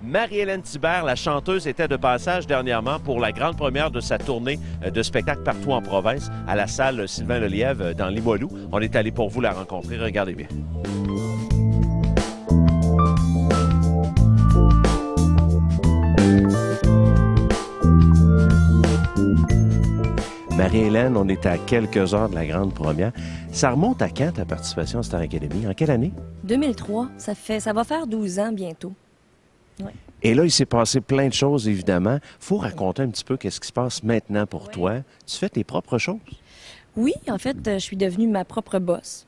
Marie-Hélène Thibert, la chanteuse, était de passage dernièrement pour la grande première de sa tournée de spectacle partout en province à la salle Sylvain Lelièvre dans Limoilou. On est allé pour vous la rencontrer. Regardez bien. Marie-Hélène, on est à quelques heures de la grande première. Ça remonte à quand ta participation à Star Academy? En quelle année? 2003. Ça va faire 12 ans bientôt. Ouais. Et là, il s'est passé plein de choses, évidemment. Il faut raconter un petit peu qu'est-ce qui se passe maintenant pour toi. Tu fais tes propres choses? Oui, en fait, je suis devenue ma propre boss,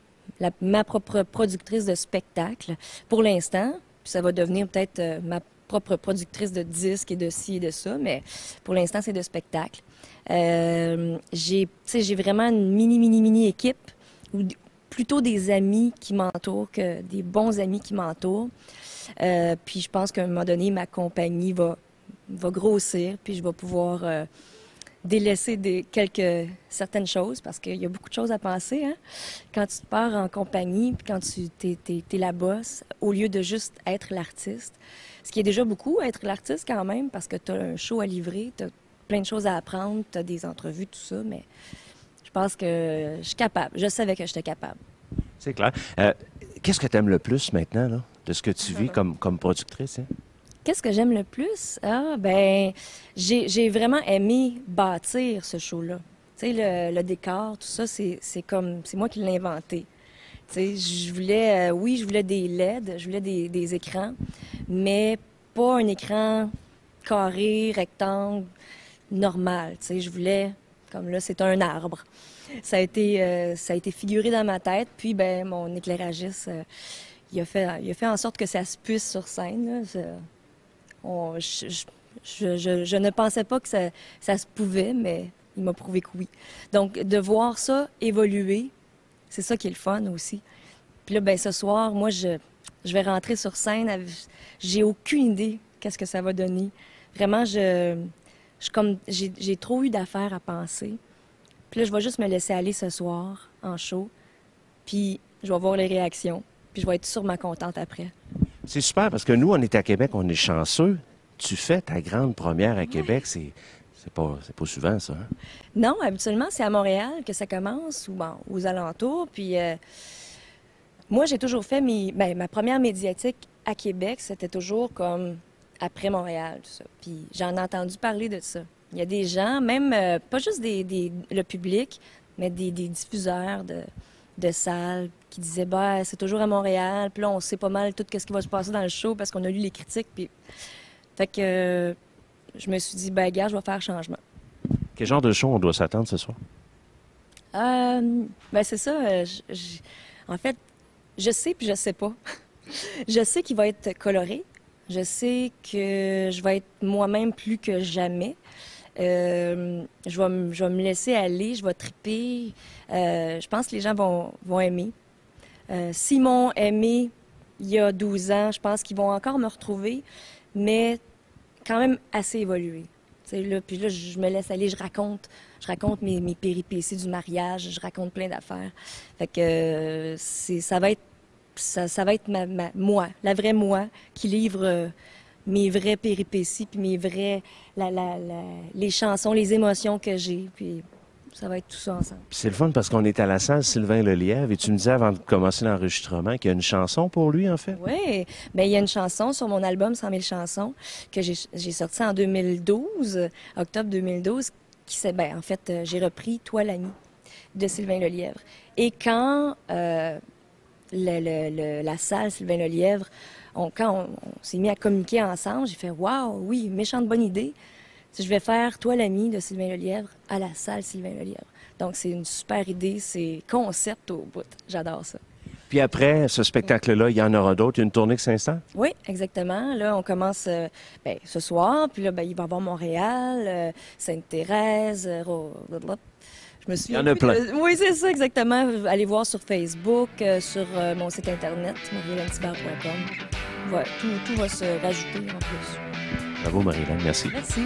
ma propre productrice de spectacle pour l'instant. Puis ça va devenir peut-être ma propre productrice de disques et de ci et de ça, mais pour l'instant, c'est de spectacle. J'ai vraiment une mini équipe, ou plutôt des amis qui m'entourent, que des bons amis qui m'entourent. Puis je pense qu'à un moment donné, ma compagnie va grossir, puis je vais pouvoir délaisser certaines choses, parce qu'il y a beaucoup de choses à penser, hein? Quand tu te pars en compagnie, puis quand tu t'es la boss, au lieu de juste être l'artiste, ce qui est déjà beaucoup, être l'artiste quand même, parce que tu as un show à livrer, tu as plein de choses à apprendre, tu as des entrevues, tout ça, mais je pense que je suis capable. Je savais que j'étais capable. C'est clair. Qu'est-ce que tu aimes le plus maintenant, là, de ce que tu vis comme productrice? Hein? Qu'est-ce que j'aime le plus? Ah, ben, j'ai vraiment aimé bâtir ce show-là. Tu sais, le décor, tout ça, c'est moi qui l'ai inventé. Tu sais, je voulais des LED, je voulais des écrans, mais pas un écran carré, rectangle, normal. Tu sais, je voulais, comme là, c'est un arbre. Ça a été figuré dans ma tête, puis ben mon éclairagiste, il a fait en sorte que ça se puisse sur scène. Là. Je ne pensais pas que ça se pouvait, mais il m'a prouvé que oui. Donc, de voir ça évoluer, c'est ça qui est le fun aussi. Puis là, ben ce soir, moi, je vais rentrer sur scène. J'ai aucune idée qu'est-ce que ça va donner. Vraiment, j'ai trop eu d'affaires à penser. Puis là, je vais juste me laisser aller ce soir en show. Puis je vais voir les réactions. Puis je vais être sûrement contente après. C'est super parce que nous, on est à Québec, on est chanceux. Tu fais ta grande première à Québec, c'est pas souvent, ça. Hein? Non, habituellement, c'est à Montréal que ça commence, ou bon, aux alentours. Puis moi, j'ai toujours fait ma première médiatique à Québec, c'était toujours comme après Montréal, tout ça. Puis j'en ai entendu parler de ça. Il y a des gens, même pas juste le public, mais des diffuseurs de salles qui disaient bah c'est toujours à Montréal, puis là on sait pas mal tout ce qui va se passer dans le show parce qu'on a lu les critiques, puis fait que je me suis dit ben gars, je vais faire changement. Quel genre de show on doit s'attendre ce soir? Ben c'est ça. En fait, je sais puis je sais pas. Je sais qu'il va être coloré. Je sais que je vais être moi-même plus que jamais. Je vais me laisser aller, je vais triper. Je pense que les gens vont aimer. S'ils m'ont aimé il y a 12 ans, je pense qu'ils vont encore me retrouver, mais quand même assez évolué. Là, puis là, je me laisse aller, je raconte mes péripéties du mariage, je raconte plein d'affaires. Fait que ça va être moi, la vraie moi, qui livre mes vraies péripéties, puis les chansons, les émotions que j'ai, puis ça va être tout ça ensemble. Puis c'est le fun parce qu'on est à la salle Sylvain Lelièvre et tu me disais avant de commencer l'enregistrement qu'il y a une chanson pour lui, en fait. Oui, bien il y a une chanson sur mon album 100 000 chansons que j'ai sorti en 2012, octobre 2012, en fait, j'ai repris « Toi l'ami » de Sylvain Lelièvre. Et quand la salle Sylvain Lelièvre, quand on s'est mis à communiquer ensemble, j'ai fait « Wow, oui, méchante bonne idée ». Je vais faire « Toi l'ami » de Sylvain Lelièvre à la salle Sylvain Lelièvre. Donc, c'est une super idée, c'est concept au bout. J'adore ça. Puis après ce spectacle-là, il y en aura d'autres. Il y a une tournée qui s'installe? Oui, exactement. Là, on commence ce soir, puis là, il va y avoir Montréal, Sainte-Thérèse, je me souviens. Il y en a plein. Oui, c'est ça, exactement. Allez voir sur Facebook, sur mon site internet, mariehélènethibert.com. Voilà, tout va se rajouter en plus. Bravo, Marie-Hélène. Merci. Merci.